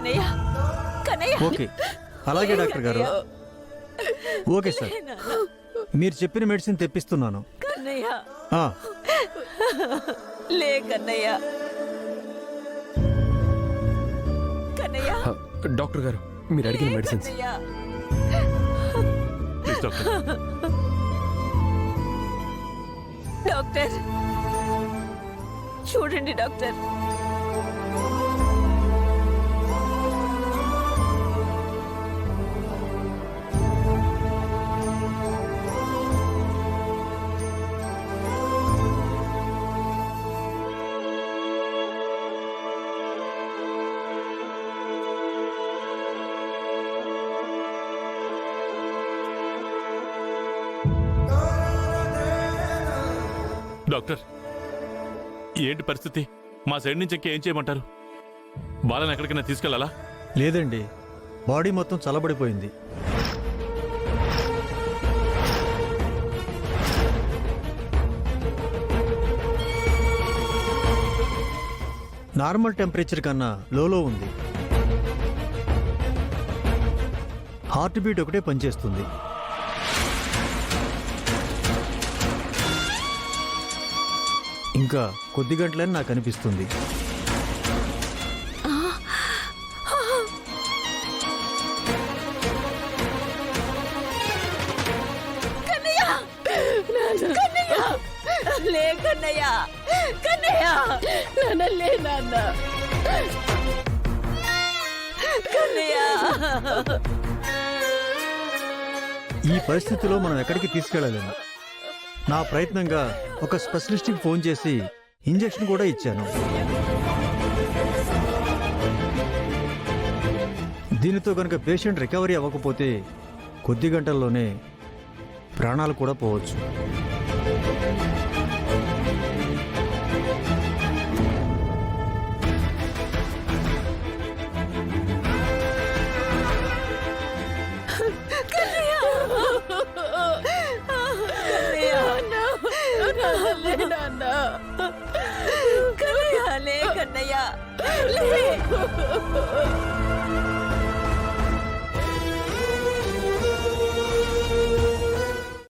Kannayya Kannayya okay, అలాగే doctor గారు. Okay sir, మీరు చెప్పిన మెడిసిన్ తెప్పిస్తున్నాను. కన్నయ్య ఆ, లే కన్నయ్య కన్నయ్య డాక్టర్ గారు, మీరు అడిగిన medicines. Kannayya. Please doctor. Doctor చూడండి డాక్టర్. డాక్టర్, ఏంటి పరిస్థితి? మా సైడ్ నుంచి ఇంకా ఏం చేయమంటారు? బాలని ఎక్కడికైనా తీసుకెళ్లాలా? లేదండి, బాడీ మొత్తం చల్లబడిపోయింది. నార్మల్ టెంపరేచర్ కన్నా లోలో ఉంది. హార్ట్ బీట్ ఒకటే పనిచేస్తుంది. ఇంకా కొద్ది గంటలని నాకు అనిపిస్తుంది. కన్నయ్య కన్నయ్య లే కన్నయ్య కన్నయ్య నాన్న లే నాన్న కన్నయ్య. ఈ పరిస్థితిలో మనం ఎక్కడికి తీసుకెళ్ళలేము. నా ప్రయత్నంగా ఒక స్పెషలిస్ట్కి ఫోన్ చేసి ఇంజెక్షన్ కూడా ఇచ్చాను. దీనితో కనుక పేషెంట్ రికవరీ అవ్వకపోతే కొద్ది గంటల్లోనే ప్రాణాలు కూడా పోవచ్చు.